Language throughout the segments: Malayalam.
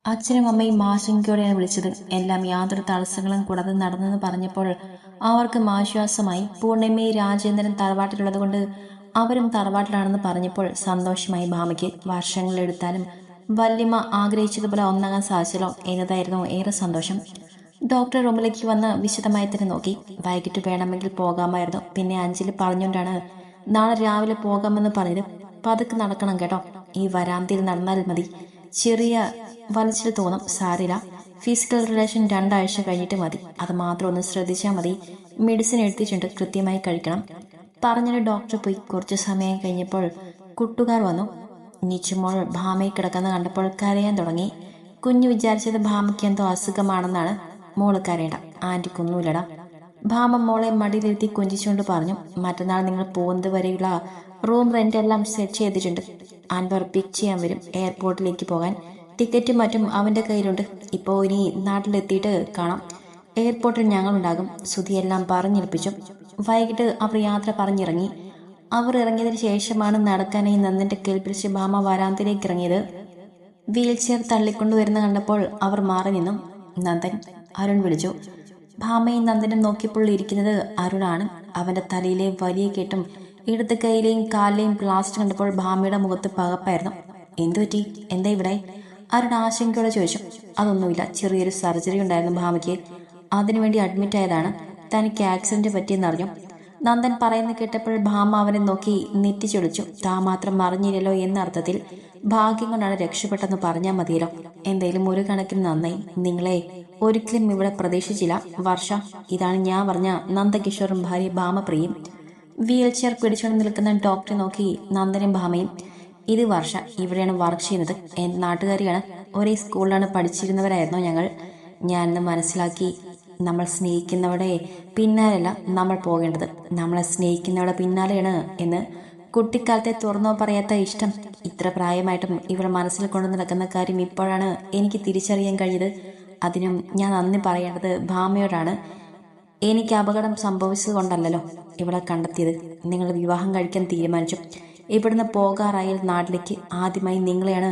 അച്ഛനും അമ്മയും ആശങ്കയോടെയാണ് വിളിച്ചത്. എല്ലാം യാതൊരു തടസ്സങ്ങളും കൂടാതെ നടന്നെന്ന് പറഞ്ഞപ്പോൾ അവർക്കും ആശ്വാസമായി. പൂർണിമയും രാജേന്ദ്രൻ തറവാട്ടിലുള്ളതുകൊണ്ട് അവരും തറവാട്ടിലാണെന്ന് പറഞ്ഞപ്പോൾ സന്തോഷമായി ഭാമയ്ക്ക്. വർഷങ്ങളെടുത്താലും വല്യമ്മ ആഗ്രഹിച്ചതുപോലെ ഒന്നാകാൻ സാധിച്ചല്ലോ എന്നതായിരുന്നു ഏറെ സന്തോഷം. ഡോക്ടർ റൂമിലേക്ക് വന്ന് വിശദമായി തന്നെ നോക്കി. വൈകിട്ട് വേണമെങ്കിൽ പോകാമായിരുന്നു. പിന്നെ അഞ്ജലി പറഞ്ഞുകൊണ്ടാണ് നാളെ രാവിലെ പോകാമെന്ന് പറഞ്ഞത്. പതുക്കെ നടക്കണം കേട്ടോ. ഈ വരാന്തയിൽ നടന്നാൽ മതി. ചെറിയ വലിച്ചിൽ തോന്നും, സാരില്ല. ഫിസിക്കൽ റിലേഷൻ 2 ആഴ്ച കഴിഞ്ഞിട്ട് മതി. അത് മാത്രം ഒന്ന് ശ്രദ്ധിച്ചാൽ മതി. മെഡിസിൻ എഴുതിയിട്ടുണ്ട്, കൃത്യമായി കഴിക്കണം. പറഞ്ഞിട്ട് ഡോക്ടർ പോയി. കുറച്ചു സമയം കഴിഞ്ഞപ്പോൾ കൂട്ടുകാർ വന്നു. നിച്ചുമോൾ ഭാമയെ കിടക്കുന്ന കണ്ടപ്പോൾ കരയാൻ തുടങ്ങി. കുഞ്ഞു വിചാരിച്ചത് ഭാമയ്ക്ക് എന്തോ അസുഖമാണെന്നാണ്. മോള് കരയണ്ട, ആന്റിക്കൊന്നുമില്ലടാ. ഭാമ മോളെ മടിയിലിരുത്തി കൊഞ്ചിച്ചുകൊണ്ട് പറഞ്ഞു. മറ്റന്നാൾ നിങ്ങൾ പോകുന്നത് വരെയുള്ള റൂം റെന്റ് എല്ലാം സെറ്റ് ചെയ്തിട്ടുണ്ട്. അൻവർ പിക്ക് ചെയ്യാൻ വരും എയർപോർട്ടിലേക്ക് പോകാൻ. ടിക്കറ്റും മറ്റും അവന്റെ കയ്യിലുണ്ട്. ഇപ്പോൾ ഇനി നാട്ടിലെത്തിയിട്ട് കാണാം. എയർപോർട്ടിൽ ഞങ്ങളുണ്ടാകും. സുധിയെല്ലാം പറഞ്ഞേൽപ്പിച്ചു. വൈകിട്ട് അവർ യാത്ര പറഞ്ഞിറങ്ങി. അവർ ഇറങ്ങിയതിന് ശേഷമാണ് നടക്കാനായി നന്ദന്റെ കയ്യിൽ പിടിച്ച് ഭാമ വരാന്തയിലേക്ക് ഇറങ്ങിയത്. വീൽ ചെയർ തള്ളിക്കൊണ്ടുവരുന്ന കണ്ടപ്പോൾ അവർ മാറി നിന്നു. നന്ദൻ, അരുൺ വിളിച്ചു. ഭാമയും നന്ദനും നോക്കിയപ്പോൾ ഇരിക്കുന്നത് അരുണാണ്. അവന്റെ തലയിലെ വലിയ കെട്ടും ഇടത് കൈയിലെയും കാലിലെയും പ്ലാസ്റ്റർ കണ്ടപ്പോൾ ഭാമയുടെ മുഖത്ത് പകപ്പായിരുന്നു. എന്തുപറ്റി? എന്താ ഇവിടെ? അരുൺ ആശങ്കയോടെ ചോദിച്ചു. അതൊന്നുമില്ല, ചെറിയൊരു സർജറി ഉണ്ടായിരുന്നു ഭാമയ്ക്ക്. അതിനുവേണ്ടി അഡ്മിറ്റ് ആയതാണ്. തനിക്ക് ആക്സിഡന്റ് പറ്റിയെന്നറിഞ്ഞു. നന്ദൻ പറയുന്ന കേട്ടപ്പോൾ ഭാമ അവനെ നോക്കി നെറ്റിച്ചൊളിച്ചു. താൻ മാത്രം അറിഞ്ഞില്ലല്ലോ എന്ന അർത്ഥത്തിൽ. ഭാഗ്യം കൊണ്ടാണ് രക്ഷപ്പെട്ടെന്ന് പറഞ്ഞാൽ മതിയല്ലോ. എന്തായാലും ഒരു കണക്കിന് നന്നായി. നിങ്ങളെ ഒരിക്കലും ഇവിടെ പ്രതീക്ഷിച്ചില്ല. വർഷ, ഇതാണ് ഞാൻ പറഞ്ഞ നന്ദകിഷോറും ഭാര്യ ഭാമപ്രിയും. വീൽ ചെയർ പിടിച്ചുകൊണ്ട് നിൽക്കുന്ന ഡോക്ടറെ നോക്കി നന്ദനും ഭാമയും. ഇത് വർഷ, ഇവിടെയാണ് വർക്ക് ചെയ്യുന്നത്. എൻ്റെ നാട്ടുകാരിയാണ്. ഒരേ സ്കൂളിലാണ് പഠിച്ചിരുന്നവരായിരുന്നു ഞങ്ങൾ. ഞാനെന്ന് മനസ്സിലാക്കി. നമ്മൾ സ്നേഹിക്കുന്നവരുടെ പിന്നാലെയല്ല നമ്മൾ പോകേണ്ടത്, നമ്മളെ സ്നേഹിക്കുന്നവരുടെ പിന്നാലെയാണ് എന്ന്. കുട്ടിക്കാലത്തെ തുറന്നോ പറയാത്ത ഇഷ്ടം ഇത്ര പ്രായമായിട്ടും ഇവൾ മനസ്സിൽ കൊണ്ടു നടക്കുന്ന കാര്യം ഇപ്പോഴാണ് എനിക്ക് തിരിച്ചറിയാൻ കഴിഞ്ഞത്. അതിനും ഞാൻ നന്ദി പറയേണ്ടത് ഭാമയോടാണ്. എനിക്ക് അപകടം സംഭവിച്ചത് കൊണ്ടല്ലോ ഇവളെ കണ്ടെത്തിയത്. നിങ്ങൾ വിവാഹം കഴിക്കാൻ തീരുമാനിച്ചു. ഇവിടുന്ന് പോകാറായാൽ നാട്ടിലേക്ക് ആദ്യമായി നിങ്ങളെയാണ്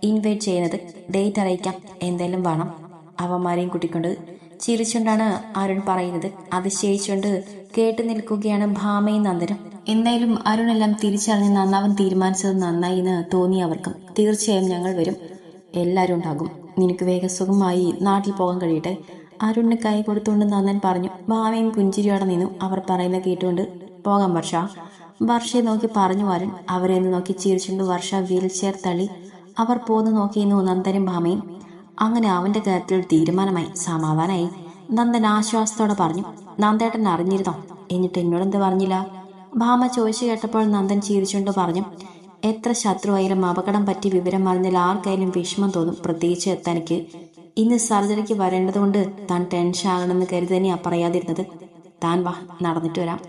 ഇൻവൈറ്റ് ചെയ്യുന്നത്. ഡേറ്റ് അറിയിക്കാം. എന്തായാലും വേണം. അവന്മാരെയും കൂട്ടിക്കൊണ്ട് ചിരിച്ചുകൊണ്ടാണ് അരുൺ പറയുന്നത്. അതിശയിച്ചുകൊണ്ട് കേട്ടു നിൽക്കുകയാണ് ഭാമയും നന്ദനും. എന്തായാലും അരുണെല്ലാം തിരിച്ചറിഞ്ഞ് നന്നാവാൻ തീരുമാനിച്ചത് നന്നായി എന്ന് തോന്നി അവർക്കും. തീർച്ചയായും ഞങ്ങൾ വരും. എല്ലാവരും ഉണ്ടാകും. നിനക്ക് വേഗം സുഖമായി നാട്ടിൽ പോകാൻ കഴിയട്ടെ. അരുണിന് കൈ കൊടുത്തുകൊണ്ട് നന്ദൻ പറഞ്ഞു. ഭാമയും പുഞ്ചിരിയോടെ നിന്നു. അവർ പറയുന്ന കേട്ടുകൊണ്ട്. പോകാം വർഷ. വർഷയെ നോക്കി പറഞ്ഞു അരുൺ. അവരെ നോക്കി ചിരിച്ചുകൊണ്ട് വർഷ വീൽ ചെയർ തള്ളി. അവർ പോന്നു നോക്കിയിരുന്നു നന്ദനും ഭാമയും. അങ്ങനെ അവന്റെ കാര്യത്തിൽ തീരുമാനമായി. സമാധാനായി. നന്ദൻ ആശ്വാസത്തോടെ പറഞ്ഞു. നന്ദേട്ടൻ അറിഞ്ഞിരുന്നോ? എന്നിട്ട് എന്നോടെന്ത് പറഞ്ഞില്ല? ഭാമ ചോദിച്ചു കേട്ടപ്പോൾ നന്ദൻ ചിരിച്ചുകൊണ്ട് പറഞ്ഞു. എത്ര ശത്രുവായാലും അപകടം പറ്റി വിവരം അറിഞ്ഞാൽ ആർക്കായാലും വിഷമം തോന്നും. പ്രത്യേകിച്ച് തനിക്ക്. ഇന്ന് സർജറിക്ക് വരേണ്ടതുകൊണ്ട് താൻ ടെൻഷൻ ആകണമെന്ന് കരുതി തന്നെയാ പറയാതിരുന്നത്. താൻ വാ, നടന്നിട്ട് വരാം.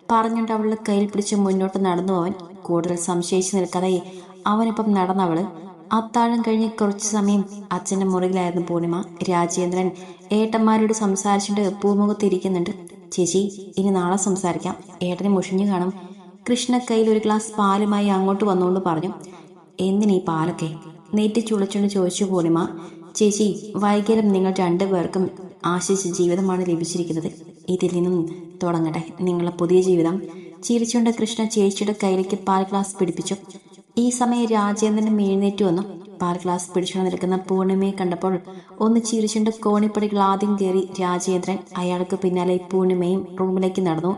പറഞ്ഞുകൊണ്ട് അവളുടെ കയ്യിൽ പിടിച്ച് മുന്നോട്ട് നടന്നു അവൻ. കൂടുതൽ സംശയിച്ചു നിൽക്കാതെ അവനൊപ്പം നടന്നവള്. അത്താഴം കഴിഞ്ഞ് കുറച്ചു സമയം അച്ഛൻ്റെ മുറിയിലായിരുന്നു പൂർണിമ. രാജേന്ദ്രൻ ഏട്ടന്മാരോട് സംസാരിച്ചിട്ട് പൂമുഖത്തിരിക്കുന്നുണ്ട്. ചേച്ചി, ഇനി നാളെ സംസാരിക്കാം. ഏട്ടനെ മുഷിഞ്ഞു കാണും. കൃഷ്ണ കയ്യിൽ ഒരു ഗ്ലാസ് പാലുമായി അങ്ങോട്ട് വന്നുകൊണ്ട് പറഞ്ഞു. എന്തിനീ പാലൊക്കെ? നെറ്റി ചുളിച്ചുകൊണ്ട് ചോദിച്ചു പൂർണിമ. ചേച്ചി, വൈകാലും നിങ്ങൾ രണ്ടുപേർക്കും ആശിച്ച ജീവിതമാണ് ലഭിച്ചിരിക്കുന്നത്. ഇതിൽ നിന്നും തുടങ്ങട്ടെ നിങ്ങളുടെ പുതിയ ജീവിതം. ചിരിച്ചുകൊണ്ട് കൃഷ്ണ ചേച്ചിയുടെ കയ്യിലേക്ക് പാൽ ഗ്ലാസ് പിടിപ്പിച്ചു. ഈ സമയം രാജേന്ദ്രനും എഴുന്നേറ്റ് വന്നു. പാൽ ഗ്ലാസ് പിടിച്ചുകൊണ്ട് നിൽക്കുന്ന പൂർണിമയെ കണ്ടപ്പോൾ ഒന്ന് ചിരിച്ചുകൊണ്ട് കോണിപ്പടികൾ ആദ്യം കയറി രാജേന്ദ്രൻ. അയാൾക്ക് പിന്നാലെ പൂർണിമയും റൂമിലേക്ക് നടന്നു.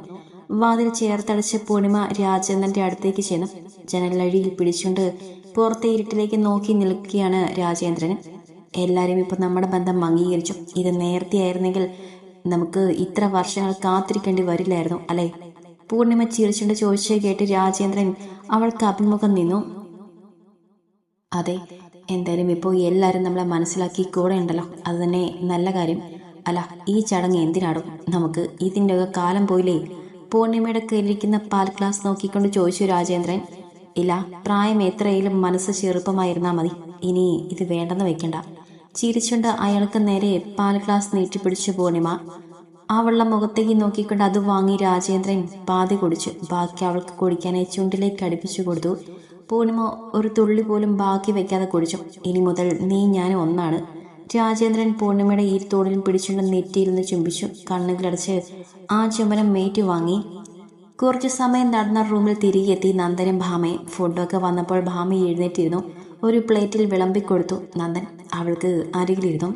വാതിൽ ചേർത്തടച്ച് പൂർണിമ രാജേന്ദ്രന്റെ അടുത്തേക്ക് ചെന്നു. ജനലഴിയിൽ പിടിച്ചുകൊണ്ട് പുറത്തെ ഇരുട്ടിലേക്ക് നോക്കി നിൽക്കുകയാണ് രാജേന്ദ്രന്. എല്ലാവരും ഇപ്പൊ നമ്മുടെ ബന്ധം അംഗീകരിച്ചു. ഇത് നേരത്തെ ആയിരുന്നെങ്കിൽ നമുക്ക് ഇത്ര വർഷങ്ങൾ കാത്തിരിക്കേണ്ടി വരില്ലായിരുന്നു അല്ലെ? പൂർണിമ ചിരിച്ചുകൊണ്ട് ചോദിച്ചു കേട്ട് രാജേന്ദ്രൻ അവൾക്ക് അഭിമുഖം നിന്നു. അതെ, എന്തായാലും ഇപ്പോൾ എല്ലാവരും നമ്മളെ മനസ്സിലാക്കി കൂടെ ഉണ്ടല്ലോ, അത് തന്നെ നല്ല കാര്യം. അല്ല, ഈ ചടങ്ങ് എന്തിനാടും? നമുക്ക് ഇതിൻ്റെയൊക്കെ കാലം പോയില്ലേ? പൂർണിമയുടെ കയ്യിലിരിക്കുന്ന പാൽ ഗ്ലാസ് നോക്കിക്കൊണ്ട് ചോദിച്ചു രാജേന്ദ്രൻ. ഇല്ല, പ്രായം എത്രയായാലും മനസ്സ് ചെറുപ്പമായിരുന്നാൽ മതി. ഇനി ഇത് വേണ്ടെന്ന് വെക്കണ്ട. ചിരിച്ചുകൊണ്ട് അയാൾക്ക് നേരെ പാൽ ഗ്ലാസ് നീട്ടിപ്പിടിച്ചു പൂർണിമ. അവളുടെ മുഖത്തേക്ക് നോക്കിക്കൊണ്ട് അത് വാങ്ങി രാജേന്ദ്രൻ പാതി കുടിച്ചു. ബാക്കി അവൾക്ക് കുടിക്കാനായി ചുണ്ടിലേക്ക് അടുപ്പിച്ചു കൊടുത്തു. പൂർണിമ ഒരു തുള്ളി പോലും ബാക്കി വെക്കാതെ കുടിച്ചു. ഇനി മുതൽ നീ ഞാൻ ഒന്നാണ്. രാജേന്ദ്രൻ പൂർണിമയുടെ ഈർത്തോടിലും പിടിച്ചുകൊണ്ട് നെറ്റിയിൽ നിന്ന് ചുംബിച്ചു. കണ്ണുകളടച്ച് ആ ചുംബനം മേറ്റു വാങ്ങി. കുറച്ചു സമയം നടന്ന റൂമിൽ തിരികെ എത്തി നന്ദനും ഭാമയും. ഫുഡൊക്കെ വന്നപ്പോൾ ഭാമ എഴുന്നേറ്റിരുന്നു. ഒരു പ്ലേറ്റിൽ വിളമ്പിക്കൊടുത്തു നന്ദൻ. അവൾക്ക് അരികിലിരുന്നു.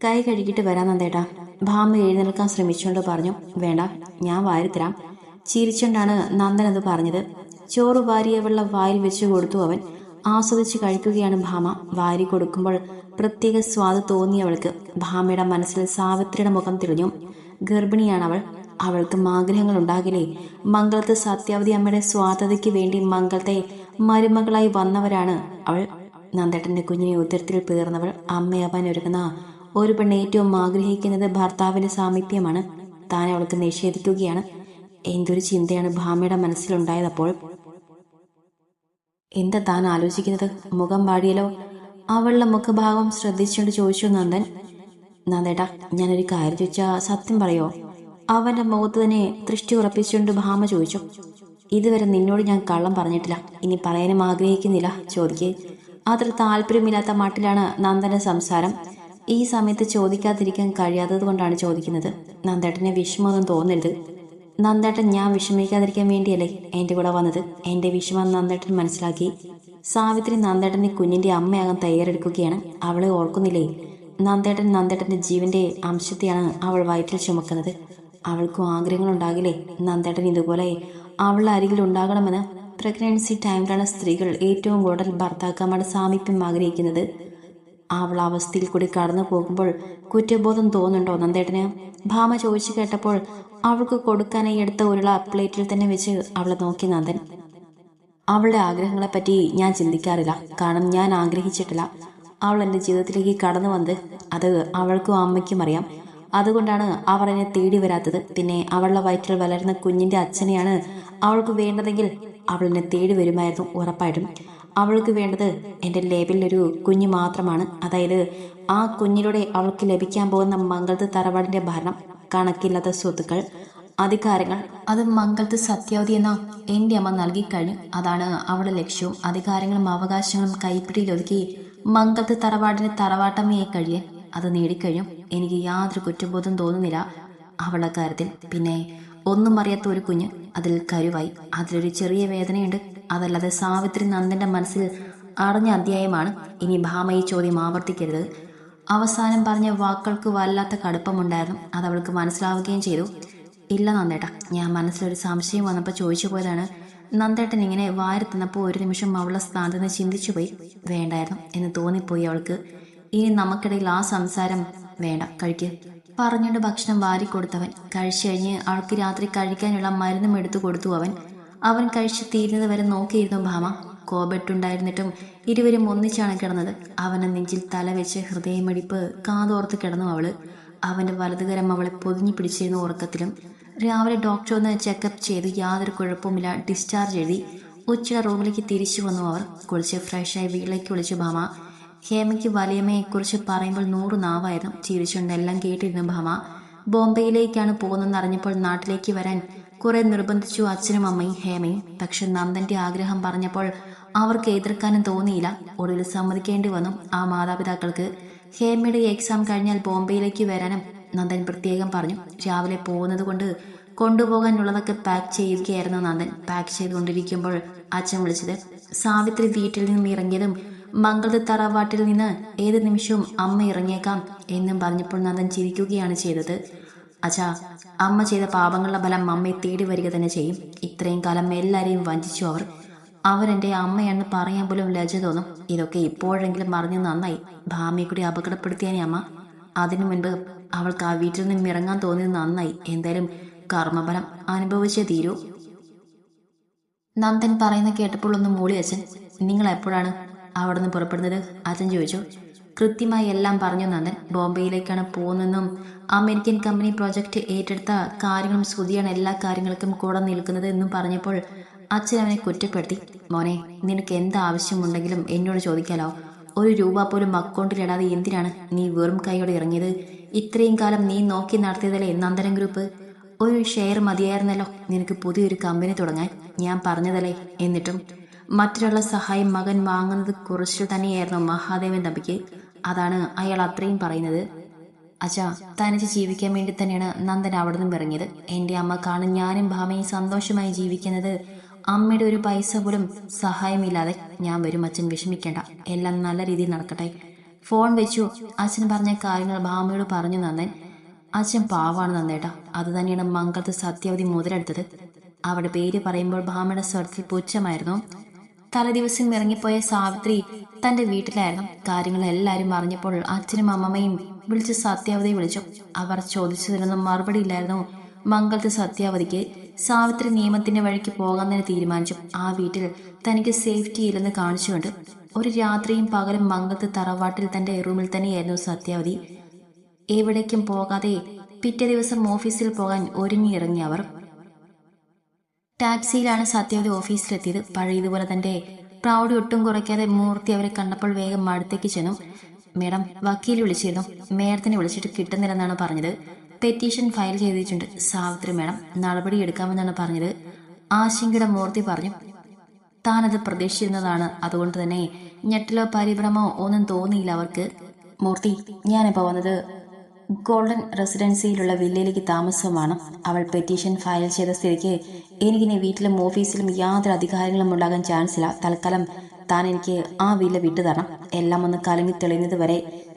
കൈ കഴുകിയിട്ട് വരാൻ നന്ദേട്ടാ. ഭാമ എഴുന്നേൽക്കാൻ ശ്രമിച്ചുകൊണ്ട് പറഞ്ഞു. വേണ്ട, ഞാൻ വാരിത്തരാം. ചിരിച്ചുകൊണ്ടാണ് നന്ദൻ അത് പറഞ്ഞത്. ചോറ് വാരിയവളുടെ വായിൽ വെച്ച് കൊടുത്തു അവൻ. ആസ്വദിച്ച് കഴിക്കുകയാണ് ഭാമ. വാരി കൊടുക്കുമ്പോൾ പ്രത്യേക സ്വാദ് തോന്നിയവൾക്ക്. ഭാമയുടെ മനസ്സിൽ സാവിത്രിയുടെ മുഖം തെളിഞ്ഞു. ഗർഭിണിയാണവൾ. അവൾക്കും ആഗ്രഹങ്ങൾ ഉണ്ടാകില്ലേ? മംഗളത്ത് സത്യാവതി അമ്മയുടെ സ്വാർത്ഥതയ്ക്ക് വേണ്ടി മംഗളത്തെ മരുമകളായി വന്നവരാണ് അവൾ. നന്ദേട്ടന്റെ കുഞ്ഞിനെ ഉദരത്തിൽ പേർന്നവൾ. അമ്മയാവാൻ ഒരുങ്ങുന്ന ഒരു പെണ്ണ് ഏറ്റവും ആഗ്രഹിക്കുന്നത് ഭർത്താവിന്റെ സാമീപ്യമാണ്. താൻ അവൾക്ക് നിഷേധിക്കുകയാണ്. എന്തൊരു ചിന്തയാണ് ഭാമയുടെ മനസ്സിലുണ്ടായതപ്പോൾ. എന്താ താൻ ആലോചിക്കുന്നത്? മുഖം വാടിയല്ലോ. അവളുടെ മുഖഭാവം ശ്രദ്ധിച്ചുകൊണ്ട് ചോദിച്ചു നന്ദൻ. നന്ദേട്ടാ, ഞാനൊരു കാര്യം ചോദിച്ചാൽ സത്യം പറയോ? അവന്റെ മുഖത്ത് തന്നെ ദൃഷ്ടി ഉറപ്പിച്ചുകൊണ്ട് ഭാമ ചോദിച്ചു. ഇതുവരെ നിന്നോട് ഞാൻ കള്ളം പറഞ്ഞിട്ടില്ല. ഇനി പറയാനും ആഗ്രഹിക്കുന്നില്ല. ചോദിക്ക്. അത്ര താല്പര്യമില്ലാത്ത മട്ടിലാണ് നന്ദന്റെ സംസാരം. ഈ സമയത്ത് ചോദിക്കാതിരിക്കാൻ കഴിയാത്തത് കൊണ്ടാണ് ചോദിക്കുന്നത്. നന്ദേട്ടനെ വിഷമമൊന്നും തോന്നരുത്. നന്ദേട്ടൻ ഞാൻ വിഷമിക്കാതിരിക്കാൻ വേണ്ടിയല്ലേ എൻ്റെ കൂടെ വന്നത്. എൻ്റെ വിഷമം നന്ദേട്ടൻ മനസ്സിലാക്കി. സാവിത്രി നന്ദേട്ടൻ്റെ കുഞ്ഞിൻ്റെ അമ്മയാകാൻ തയ്യാറെടുക്കുകയാണ്. അവളെ ഓർക്കുന്നില്ലേ? നന്ദേട്ടൻ്റെ ജീവന്റെ അംശത്തെയാണ് അവൾ വയറ്റിൽ ചുമക്കുന്നത്. അവൾക്കും ആഗ്രഹങ്ങളുണ്ടാകില്ലേ? നന്ദേട്ടൻ ഇതുപോലെ അവളുടെ അരികിൽ ഉണ്ടാകണമെന്ന്. പ്രഗ്നൻസി ടൈമിലാണ് സ്ത്രീകൾ ഏറ്റവും കൂടുതൽ ഭർത്താക്കന്മാരുടെ സാമീപ്യം ആഗ്രഹിക്കുന്നത്. അവൾ അവസ്ഥയിൽ കൂടി കടന്നു പോകുമ്പോൾ കുറ്റബോധം തോന്നുന്നുണ്ടോ നന്ദേട്ടന്? ഭാമ ചോദിച്ചു കേട്ടപ്പോൾ അവൾക്ക് കൊടുക്കാനായി എടുത്ത ഉരുള പ്ലേറ്റിൽ തന്നെ വെച്ച് അവളെ നോക്കി നന്ദൻ. അവളുടെ ആഗ്രഹങ്ങളെപ്പറ്റി ഞാൻ ചിന്തിക്കാറില്ല. കാരണം ഞാൻ ആഗ്രഹിച്ചിട്ടില്ല. അവൾ എൻ്റെ ജീവിതത്തിലേക്ക് കടന്നു വന്നത്. അത് അവൾക്കും അമ്മയ്ക്കും അറിയാം. അതുകൊണ്ടാണ് അവർ എന്നെ തേടി വരാത്തത്. പിന്നെ അവളുടെ വയറ്റിൽ വളരുന്ന കുഞ്ഞിൻ്റെ അച്ഛനെയാണ് അവൾക്ക് വേണ്ടതെങ്കിൽ അവൾ എന്നെ തേടി വരുമായിരുന്നു ഉറപ്പായിട്ടും. അവൾക്ക് വേണ്ടത് എൻ്റെ ലേബലിലൊരു കുഞ്ഞ് മാത്രമാണ്. അതായത് ആ കുഞ്ഞിലൂടെ അവൾക്ക് ലഭിക്കാൻ പോകുന്ന മംഗളത്ത് തറവാടിൻ്റെ ഭരണം, കണക്കില്ലാത്ത സ്വത്തുക്കൾ, അധികാരങ്ങൾ. അത് മംഗളത്ത് സത്യാവതി എന്ന എൻ്റെ അമ്മ നൽകിക്കഴിഞ്ഞു. അതാണ് അവളുടെ ലക്ഷ്യവും. അധികാരങ്ങളും അവകാശങ്ങളും കൈപ്പിടിയിലൊതുക്കി മംഗളത്ത് തറവാടിന് തറവാട്ടമ്മയെ കഴിയാൻ അത് നേടിക്കഴിഞ്ഞു. എനിക്ക് യാതൊരു കുറ്റബോധം തോന്നുന്നില്ല അവളുടെ കാര്യത്തിൽ. പിന്നെ ഒന്നും അറിയാത്ത ഒരു കുഞ്ഞ്, അതിൽ കരുവായി. അതിലൊരു ചെറിയ വേദനയുണ്ട്. അതല്ലാതെ സാവിത്രി നന്ദന്റെ മനസ്സിൽ അറിഞ്ഞ അധ്യായമാണ്. ഇനി ഭാമ ഈ ചോദ്യം ആവർത്തിക്കരുത്. അവസാനം പറഞ്ഞ വാക്കുകൾക്ക് വല്ലാത്ത കടുപ്പമുണ്ടായിരുന്നു. അതവൾക്ക് മനസ്സിലാവുകയും ചെയ്തു. ഇല്ല നന്ദേട്ട, ഞാൻ മനസ്സിലൊരു സംശയം വന്നപ്പോൾ ചോദിച്ചു പോയതാണ്. നന്ദേട്ടൻ ഇങ്ങനെ വാരി തന്നപ്പോൾ ഒരു നിമിഷം അവളുടെ സ്ഥാനത്ത് നിന്ന് ചിന്തിച്ചുപോയി. വേണ്ടായിരുന്നു എന്ന് തോന്നിപ്പോയി അവൾക്ക്. ഇനി നമുക്കിടയിൽ ആ സംസാരം വേണ്ട, കഴിക്ക് പറഞ്ഞുകൊണ്ട് ഭക്ഷണം വാരിക്കൊടുത്തവൻ. കഴിച്ചു കഴിഞ്ഞ് അവൾക്ക് രാത്രി കഴിക്കാനുള്ള മരുന്നും എടുത്തു കൊടുത്തു അവൻ. അവൻ കഴിച്ച് തീരുന്നത് വരെ നോക്കിയിരുന്നു ഭാമ. കോപെട്ടുണ്ടായിരുന്നിട്ടും ഇരുവരും ഒന്നിച്ചാണ് കിടന്നത്. അവനെ നെഞ്ചിൽ തല വെച്ച് ഹൃദയമിടിപ്പ് കാതോർത്ത് കിടന്നു അവള്. അവൻ്റെ വലതുകരം അവളെ പൊതിഞ്ഞു പിടിച്ചിരുന്നു ഉറക്കത്തിലും. രാവിലെ ഡോക്ടർ ഒന്ന് ചെക്കപ്പ് ചെയ്ത് യാതൊരു കുഴപ്പമില്ല ഡിസ്ചാർജ് എഴുതി. ഉച്ചയുടെ റൂമിലേക്ക് തിരിച്ചു വന്നു അവർ. കുളിച്ച് ഫ്രഷായി വീട്ടിലേക്ക് വിളിച്ചു ഭാമ. ഹേമയ്ക്ക് വലിയമ്മയെക്കുറിച്ച് പറയുമ്പോൾ 100 നാവായിരുന്നു. ചിരിച്ചുകൊണ്ട് എല്ലാം കേട്ടിരുന്നു ഭാമ. ബോംബെയിലേക്കാണ് പോകുന്നതെന്ന് അറിഞ്ഞപ്പോൾ നാട്ടിലേക്ക് വരാൻ കുറെ നിർബന്ധിച്ചു അച്ഛനും അമ്മയും ഹേമയും. പക്ഷെ നന്ദന്റെ ആഗ്രഹം പറഞ്ഞപ്പോൾ അവർക്ക് എതിർക്കാനും തോന്നിയില്ല. ഒടുവിൽ സമ്മതിക്കേണ്ടി വന്നു ആ മാതാപിതാക്കൾക്ക്. ഹേമയുടെ എക്സാം കഴിഞ്ഞാൽ ബോംബെയിലേക്ക് വരാനും നന്ദൻ പ്രത്യേകം പറഞ്ഞു. രാവിലെ പോകുന്നത് കൊണ്ട് കൊണ്ടുപോകാനുള്ളതൊക്കെ പാക്ക് ചെയ്യുകയായിരുന്നു നന്ദൻ. പാക്ക് ചെയ്തുകൊണ്ടിരിക്കുമ്പോൾ അച്ഛൻ വിളിച്ചത്. സാവിത്രി വീട്ടിൽ നിന്ന് ഇറങ്ങിയതും മംഗളത്ത് തറവാട്ടിൽ നിന്ന് ഏത് നിമിഷവും അമ്മ ഇറങ്ങിയേക്കാം എന്നും പറഞ്ഞപ്പോൾ നന്ദൻ ചിരിക്കുകയാണ് ചെയ്തത്. അച്ഛാ, അമ്മ ചെയ്ത പാപങ്ങളുടെ ഫലം അമ്മയെ തേടി വരിക തന്നെ ചെയ്യും. ഇത്രയും കാലം എല്ലാവരെയും വഞ്ചിച്ചു അവർ. അവരെൻ്റെ അമ്മയാണെന്ന് പറയാൻ പോലും ലജ്ജ തോന്നും. ഇതൊക്കെ ഇപ്പോഴെങ്കിലും അറിഞ്ഞു നന്നായി. ഭാമയെ കൂടി അപകടപ്പെടുത്തിയാനേ അമ്മ. അതിനു മുൻപ് അവൾക്ക് ആ വീട്ടിൽ നിന്നും ഇറങ്ങാൻ തോന്നിയത് നന്നായി. എന്തായാലും കർമ്മഫലം അനുഭവിച്ചേ തീരൂ. നന്ദൻ പറയുന്ന കേട്ടപ്പോൾ ഒന്ന് മൂളി അച്ഛൻ. നിങ്ങൾ എപ്പോഴാണ് അവിടെ നിന്ന് പുറപ്പെടുന്നത്? അച്ഛൻ ചോദിച്ചു. കൃത്യമായി എല്ലാം പറഞ്ഞു നന്ദൻ. ബോംബെയിലേക്കാണ് പോകുന്നതെന്നും അമേരിക്കൻ കമ്പനി പ്രോജക്റ്റ് ഏറ്റെടുത്ത കാര്യങ്ങളും ശ്രുതിയാണ് എല്ലാ കാര്യങ്ങൾക്കും കൂടെ നിൽക്കുന്നത് എന്നും പറഞ്ഞപ്പോൾ അച്ഛൻ അവനെ കുറ്റപ്പെടുത്തി. മോനെ, നിനക്ക് എന്താവശ്യമുണ്ടെങ്കിലും എന്നോട് ചോദിക്കാലോ. 1 രൂപ പോലും അക്കൗണ്ടിലിടാതെ എന്തിനാണ് നീ വെറും കൈയോടെ ഇറങ്ങിയത്? ഇത്രയും കാലം നീ നോക്കി നടത്തിയതല്ലേ നന്ദനം ഗ്രൂപ്പ്. ഒരു ഷെയർ മതിയായിരുന്നല്ലോ നിനക്ക് പുതിയൊരു കമ്പനി തുടങ്ങാൻ. ഞാൻ പറഞ്ഞതല്ലേ. എന്നിട്ടും മറ്റൊരാളുടെ സഹായം മകൻ വാങ്ങുന്നത് കുറച്ചു തന്നെയായിരുന്നു മഹാദേവൻ തമ്പിക്ക്. അതാണ് അയാൾ അത്രയും പറയുന്നത്. അച്ഛാ, തനിച്ച് ജീവിക്കാൻ വേണ്ടി തന്നെയാണ് നന്ദൻ അവിടെ നിന്നും ഇറങ്ങിയത്. എൻ്റെ അമ്മ കാണും ഞാനും ഭാമയും സന്തോഷമായി ജീവിക്കുന്നത്. അമ്മയുടെ ഒരു പൈസ പോലും സഹായമില്ലാതെ ഞാൻ വരും. അച്ഛൻ വിഷമിക്കേണ്ട, എല്ലാം നല്ല രീതിയിൽ നടക്കട്ടെ. ഫോൺ വെച്ചു. അച്ഛൻ പറഞ്ഞ കാര്യങ്ങൾ ഭാമയോട് പറഞ്ഞു നന്ദൻ. അച്ഛൻ പാവാണ് നന്ദേട്ടാ. അത് തന്നെയാണ് മംഗളത്ത് സത്യാവതി മുതലെടുത്തത്. അവരുടെ പേര് പറയുമ്പോൾ ഭാമയുടെ സ്വരത്തിൽ പുച്ഛമായിരുന്നു. തലേദിവസം ഇറങ്ങിപ്പോയ സാവിത്രി തന്റെ വീട്ടിലായിരുന്നു. കാര്യങ്ങൾ എല്ലാവരും അറിഞ്ഞപ്പോൾ അച്ഛനും അമ്മമ്മയും വിളിച്ച് സത്യാവതിയെ വിളിച്ചു. അവർ ചോദിച്ചതിനൊന്നും മറുപടി ഇല്ലായിരുന്നു മംഗളത്ത് സത്യാവതിക്ക്. സാവിത്രി നിയമത്തിന്റെ വഴിക്ക് പോകാൻ തന്നെ തീരുമാനിച്ചു. ആ വീട്ടിൽ തനിക്ക് സേഫ്റ്റി ഇല്ലെന്ന് കാണിച്ചുകൊണ്ട് ഒരു രാത്രിയും പകലും മംഗളത്ത് തറവാട്ടിൽ തന്റെ റൂമിൽ തന്നെയായിരുന്നു സത്യാവതി. എവിടേക്കും പോകാതെ പിറ്റേ ദിവസം ഓഫീസിൽ പോകാൻ ഒരുങ്ങിയിറങ്ങി അവർ. ടാക്സിയിലാണ് സത്യാവതി ഓഫീസിലെത്തിയത്. പഴയതുപോലെ തന്റെ പ്രൗഢി ഒട്ടും കുറയ്ക്കാതെ മൂർത്തി അവരെ കണ്ടപ്പോൾ വേഗം അടുത്തേക്ക് ചെന്നു. മേഡം, വക്കീൽ വിളിച്ചിരുന്നു. മേഡത്തിനെ വിളിച്ചിട്ട് കിട്ടുന്നില്ലെന്നാണ് പറഞ്ഞത്. പെറ്റീഷൻ ഫയൽ ചെയ്തിട്ടുണ്ട്. സാവിത്രി മേഡം നടപടി എടുക്കാമെന്നാണ് പറഞ്ഞത്. ആശങ്കയുടെ മൂർത്തി പറഞ്ഞു. താനത് പ്രതീക്ഷിച്ചിരുന്നതാണ്. അതുകൊണ്ട് തന്നെ ഞെട്ടലോ പരിഭ്രമോ ഒന്നും തോന്നിയില്ല അവർക്ക്. മൂർത്തി, ഞാനിപ്പോൾ വന്നത് ഗോൾഡൻ റെസിഡൻസിയിലുള്ള വില്ലയിലേക്ക് താമസമാണ്. അവൾ പെറ്റീഷൻ ഫയൽ ചെയ്ത സ്ഥിതിക്ക് എനിക്കിനി വീട്ടിലും ഓഫീസിലും യാതൊരു അധികാരങ്ങളും ഉണ്ടാകാൻ ചാൻസ് ഇല്ല. തൽക്കാലം താൻ എനിക്ക് ആ വില്ല വിട്ടു തരണം. എല്ലാം ഒന്ന് കലങ്ങി തെളിയുന്നത് വരെ.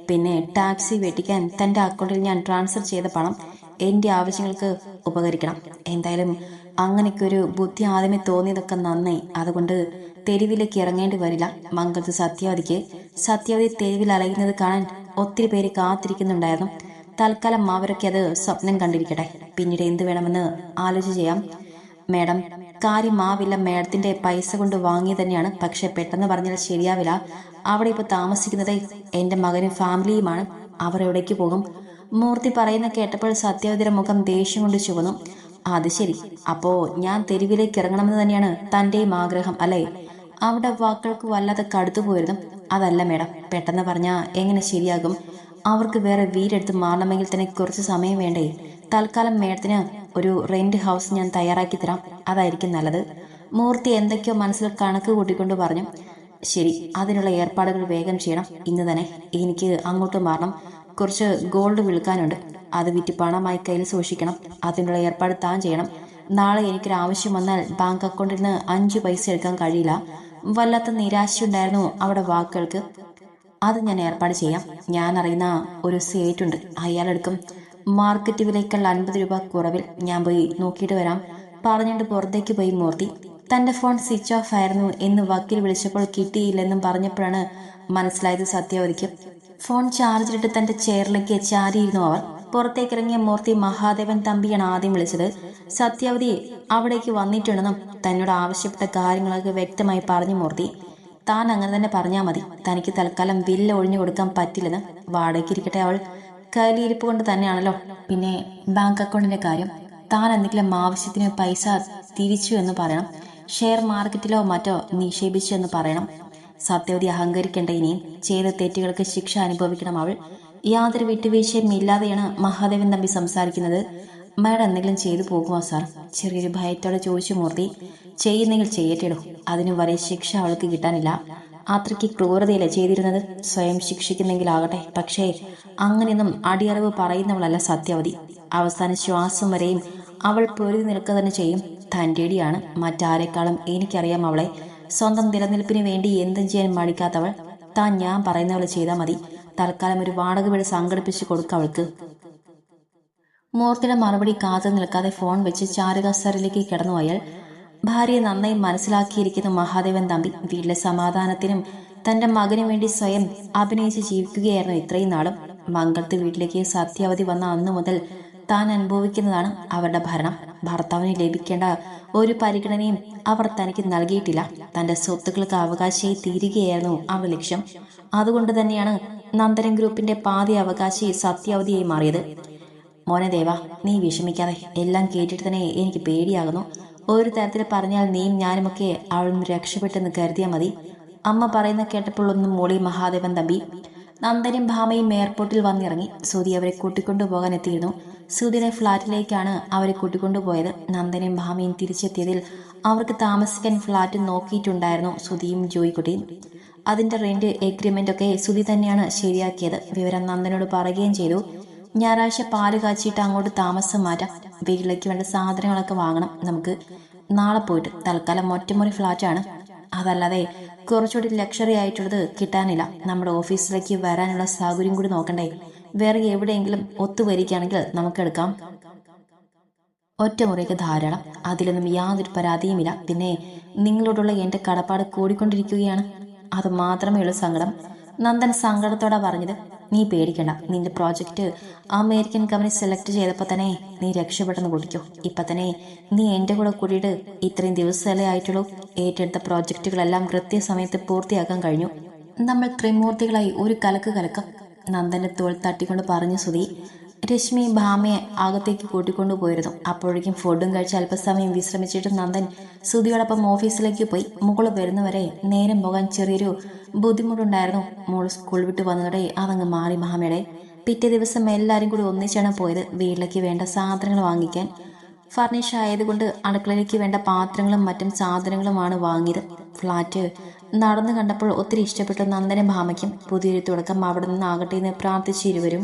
പിന്നെ ടാക്സി വെട്ടിക്കാൻ തൻ്റെ അക്കൗണ്ടിൽ ഞാൻ ട്രാൻസ്ഫർ ചെയ്ത പണം എൻ്റെ ആവശ്യങ്ങൾക്ക് ഉപകരിക്കണം. എന്തായാലും അങ്ങനെയൊക്കെ ഒരു ബുദ്ധി ആദ്യമേ തോന്നിയതൊക്കെ നന്നായി. അതുകൊണ്ട് തെരുവിലേക്ക് ഇറങ്ങേണ്ടി വരില്ല മംഗളത്ത് സത്യാവതിക്ക്. സത്യാവതി തെരുവിൽ അലയുന്നത് കാണാൻ ഒത്തിരി പേര് കാത്തിരിക്കുന്നുണ്ടായിരുന്നു. തൽക്കാലം അവരൊക്കെ അത് സ്വപ്നം കണ്ടിരിക്കട്ടെ. പിന്നീട് എന്ത് വേണമെന്ന് ആലോചിച്ച് ചെയ്യാം. മേഡം, കാര്യം ആവില്ല. മേഡത്തിന്റെ പൈസ കൊണ്ട് വാങ്ങി തന്നെയാണ്. പക്ഷെ പെട്ടെന്ന് പറഞ്ഞാൽ ശരിയാവില്ല. അവിടെ ഇപ്പോൾ താമസിക്കുന്നത് എൻ്റെ മകനും ഫാമിലിയുമാണ്. അവർ എവിടേക്ക് പോകും? മൂർത്തി പറയുന്ന കേട്ടപ്പോൾ സത്യാവതിയുടെ മുഖം ദേഷ്യം കൊണ്ട് ചുവന്നു. അത് ശരി, അപ്പോ ഞാൻ തെരുവിലേക്ക് ഇറങ്ങണമെന്ന് തന്നെയാണ് തന്റെയും ആഗ്രഹം അല്ലേ? അവിടെ വാക്കുകൾക്ക് വല്ലാതെ കടുത്തുപോയിരുന്നു. അതല്ല മേഡം, പെട്ടെന്ന് പറഞ്ഞാൽ എങ്ങനെ ശരിയാകും? അവർക്ക് വേറെ വീടെടുത്ത് മാറണമെങ്കിൽ തന്നെ കുറച്ച് സമയം വേണ്ടേ? തൽക്കാലം മേഡത്തിന് ഒരു റെന്റ് ഹൗസ് ഞാൻ തയ്യാറാക്കി തരാം. അതായിരിക്കും നല്ലത്. മൂർത്തി എന്തൊക്കെയോ മനസ്സിൽ കണക്ക് കൂട്ടിക്കൊണ്ട് പറഞ്ഞു. ശരി, അതിനുള്ള ഏർപ്പാടുകൾ വേഗം ചെയ്യണം. ഇന്ന് തന്നെ എനിക്ക് അങ്ങോട്ട് മാറണം. കുറച്ച് ഗോൾഡ് വിൽക്കാനുണ്ട്. അത് വിറ്റ് പണമായി കയ്യിൽ സൂക്ഷിക്കണം. അതിനുള്ള ഏർപ്പാട് താൻ ചെയ്യണം. നാളെ എനിക്കൊരു ആവശ്യം വന്നാൽ ബാങ്ക് അക്കൗണ്ടിൽ നിന്ന് 5 പൈസ എടുക്കാൻ കഴിയില്ല. വല്ലാത്ത നിരാശയുണ്ടായിരുന്നു അവിടെ വാക്കുകൾക്ക്. അത് ഞാൻ ഏർപ്പാട് ചെയ്യാം. ഞാൻ അറിയുന്ന ഒരു സേറ്റുണ്ട്, അയാളെടുക്കും. മാർക്കറ്റ് വിലയേക്കാൾ 50 രൂപ കുറവിൽ. ഞാൻ പോയി നോക്കിയിട്ട് വരാം. പറഞ്ഞുകൊണ്ട് പുറത്തേക്ക് പോയി മൂർത്തി. തന്റെ ഫോൺ സ്വിച്ച് ഓഫ് ആയിരുന്നു എന്ന് വക്കീൽ വിളിച്ചപ്പോൾ കിട്ടിയില്ലെന്നും പറഞ്ഞപ്പോഴാണ് മനസ്സിലായത് സത്യാവതിക്ക്. ഫോൺ ചാർജിലിട്ട് തന്റെ ചെയറിലേക്ക് ചാരിയിരുന്നു അവർ. പുറത്തേക്കിറങ്ങിയ മൂർത്തി മഹാദേവൻ തമ്പിയാണ് ആദ്യം വിളിച്ചത്. സത്യാവതി അവിടേക്ക് വന്നിട്ടുണ്ടെന്നും തന്നോട് ആവശ്യപ്പെട്ട കാര്യങ്ങളൊക്കെ വ്യക്തമായി പറഞ്ഞു മൂർത്തി. താൻ അങ്ങനെ തന്നെ പറഞ്ഞാൽ മതി. തനിക്ക് തൽക്കാലം വില്ല ഒഴിഞ്ഞു കൊടുക്കാൻ പറ്റില്ലെന്ന്. വാടകയ്ക്കിരിക്കട്ടെ, അവൾ കയ്യിലിരിപ്പ് കൊണ്ട് തന്നെയാണല്ലോ. പിന്നെ ബാങ്ക് അക്കൗണ്ടിന്റെ കാര്യം, താൻ എന്തെങ്കിലും ആവശ്യത്തിന് പൈസ തിരിച്ചു എന്ന് പറയണം. ഷെയർ മാർക്കറ്റിലോ മറ്റോ നിക്ഷേപിച്ചു എന്ന് പറയണം. സത്യാവതി അഹങ്കരിക്കേണ്ട. ഇനിയും ചെയ്ത തെറ്റുകൾക്ക് ശിക്ഷ അനുഭവിക്കണം അവൾ. യാതൊരു വിട്ടുവീഴ്ചയും ഇല്ലാതെയാണ് മഹാദേവൻ തമ്പി സംസാരിക്കുന്നത്. മേഡം എന്തെങ്കിലും ചെയ്തു പോകുമോ സാർ? ചെറിയൊരു ഭയത്തോടെ ചോദിച്ചു മൂർത്തി. ചെയ്യുന്നെങ്കിൽ ചെയ്യട്ടെടോ. അതിന് വലിയ ശിക്ഷ അവൾക്ക് കിട്ടാനില്ല. അത്രയ്ക്ക് ക്രൂരതയല്ലേ ചെയ്തിരുന്നത്. സ്വയം ശിക്ഷിക്കുന്നെങ്കിലാകട്ടെ. പക്ഷേ അങ്ങനെയൊന്നും അടിയറവ് പറയുന്നവളല്ല സത്യാവതി. അവസാന ശ്വാസം വരെയും അവൾ പൊരുതി നിൽക്കുക തന്നെ ചെയ്യും. തൻ്റെടിയാണ്. മറ്റാരെക്കാളും എനിക്കറിയാം അവളെ. സ്വന്തം നിലനിൽപ്പിന് വേണ്ടി എന്തും ചെയ്യാൻ മടിക്കാത്തവൾ. താൻ ഞാൻ പറയുന്നവൾ ചെയ്താൽ മതി. തൽക്കാലം ഒരു വാടക വീട് സംഘടിപ്പിച്ച് കൊടുക്കുക അവൾക്ക്. മൂർത്തിയുടെ മറുപടി കാത്തു നിൽക്കാതെ ഫോൺ വെച്ച് ചാരുകസറിലേക്ക് കിടന്നു അയാൾ. ഭാര്യയെ നന്നായി മനസ്സിലാക്കിയിരിക്കുന്ന മഹാദേവൻ തമ്പി വീട്ടിലെ സമാധാനത്തിനും തന്റെ മകനു വേണ്ടി സ്വയം അഭിനയിച്ച് ജീവിക്കുകയായിരുന്നു ഇത്രയും നാളും. മംഗളത്ത് വീട്ടിലേക്ക് സത്യാവതി വന്ന അന്നു മുതൽ താൻ അനുഭവിക്കുന്നതാണ് അവരുടെ ഭരണം. ഭർത്താവിന് ലഭിക്കേണ്ട ഒരു പരിഗണനയും അവർ തനിക്ക് നൽകിയിട്ടില്ല. തന്റെ സ്വത്തുക്കൾക്ക് അവകാശിയായി തീരുകയായിരുന്നു അവരുടെ ലക്ഷ്യം. അതുകൊണ്ട് തന്നെയാണ് നന്ദനം ഗ്രൂപ്പിന്റെ പാതി അവകാശി സത്യാവതിയായി മാറിയത്. മോനെ ദേവ, നീ വിഷമിക്കാതെ. എല്ലാം കേട്ടിട്ട് തന്നെ എനിക്ക് പേടിയാകുന്നു. ഒരു തരത്തിൽ പറഞ്ഞാൽ നീയും ഞാനുമൊക്കെ അവൾ നിന്ന് രക്ഷപ്പെട്ടെന്ന് കരുതിയാൽ മതി. അമ്മ പറയുന്ന കേട്ടപ്പോൾ ഒന്നും മൂളി മഹാദേവൻ തമ്പി. നന്ദനും ഭാമയും എയർപോർട്ടിൽ വന്നിറങ്ങി. സുധി അവരെ കൂട്ടിക്കൊണ്ടുപോകാൻ എത്തിയിരുന്നു. സുധിയുടെ ഫ്ലാറ്റിലേക്കാണ് അവരെ കൂട്ടിക്കൊണ്ടുപോയത്. നന്ദനും ഭാമയും തിരിച്ചെത്തിയതിൽ അവർക്ക് താമസിക്കാൻ ഫ്ലാറ്റ് നോക്കിയിട്ടുണ്ടായിരുന്നു സുധിയും ജോയിക്കുട്ടിയും. അതിന്റെ റെന്റ് എഗ്രിമെന്റ് ഒക്കെ സുധി തന്നെയാണ് ശരിയാക്കിയത്. വിവരം നന്ദനോട് പറയുകയും ചെയ്തു. ഞായറാഴ്ച പാല് കാച്ചിട്ട് അങ്ങോട്ട് താമസം മാറ്റാം. വീട്ടിലേക്ക് വേണ്ട സാധനങ്ങളൊക്കെ വാങ്ങണം നമുക്ക്. നാളെ പോയിട്ട്. തൽക്കാലം ഒറ്റമുറി ഫ്ലാറ്റാണ്. അതല്ലാതെ കുറച്ചുകൂടി ലക്ഷറി ആയിട്ടുള്ളത് കിട്ടാനില്ല. നമ്മുടെ ഓഫീസിലേക്ക് വരാനുള്ള സൗകര്യം കൂടി നോക്കണ്ടേ? വേറെ എവിടെയെങ്കിലും ഒത്തുവരികയാണെങ്കിൽ നമുക്കെടുക്കാം. ഒറ്റമുറിയൊക്കെ ധാരാളം. അതിലൊന്നും യാതൊരു പരാതിയുമില്ല. പിന്നെ നിങ്ങളോടുള്ള എൻ്റെ കടപ്പാട് കൂടിക്കൊണ്ടിരിക്കുകയാണ്. അത് മാത്രമേ ഉള്ളൂ സങ്കടം. നന്ദൻ സങ്കടത്തോടെ പറഞ്ഞത്. നീ പേടിക്കണ്ട. നിന്റെ പ്രോജക്റ്റ് അമേരിക്കൻ കമ്പനി സെലക്ട് ചെയ്തപ്പോൾ തന്നെ നീ രക്ഷപ്പെട്ടെന്ന് കൂട്ടിക്കോ. ഇപ്പൊ തന്നെ നീ എൻ്റെ കൂടെ കൂടിയിട്ട് ഇത്രയും ദിവസമല്ലേ ആയിട്ടുള്ളൂ. ഏറ്റെടുത്ത പ്രോജക്റ്റുകളെല്ലാം കൃത്യസമയത്ത് പൂർത്തിയാക്കാൻ കഴിഞ്ഞു. നമ്മൾ ത്രിമൂർത്തികളായി ഒരു കലക്ക് കലക്കാം. നന്ദന്റെ തോൾ തട്ടിക്കൊണ്ട് പറഞ്ഞു സുധി. രശ്മി ഭാമയെ അകത്തേക്ക് കൂട്ടിക്കൊണ്ടുപോയിരുന്നു. അപ്പോഴേക്കും ഫുഡും കഴിച്ച് അല്പസമയം വിശ്രമിച്ചിട്ട് നന്ദൻ സുധിയോടൊപ്പം ഓഫീസിലേക്ക് പോയി. മുകൾ വരുന്നവരെ നേരം പോകാൻ ചെറിയൊരു ബുദ്ധിമുട്ടുണ്ടായിരുന്നു. മോൾ സ്കൂൾ വിട്ട് വന്നതോടെ അതങ്ങ് മാറി ഭാമയുടെ. പിറ്റേ ദിവസം എല്ലാവരും കൂടി ഒന്നിച്ചാണ് പോയത് വീട്ടിലേക്ക് വേണ്ട സാധനങ്ങൾ വാങ്ങിക്കാൻ. ഫർണിഷ് ആയതുകൊണ്ട് അടുക്കളയിലേക്ക് വേണ്ട പാത്രങ്ങളും മറ്റും സാധനങ്ങളുമാണ് വാങ്ങിയത്. ഫ്ലാറ്റ് നടന്നു കണ്ടപ്പോൾ ഒത്തിരി ഇഷ്ടപ്പെട്ടു നന്ദനും ഭാമയ്ക്കും. പുതിയൊരു തുടക്കം അവിടെ നിന്നാകട്ടെ എന്ന് പ്രാർത്ഥിച്ചിരുവരും.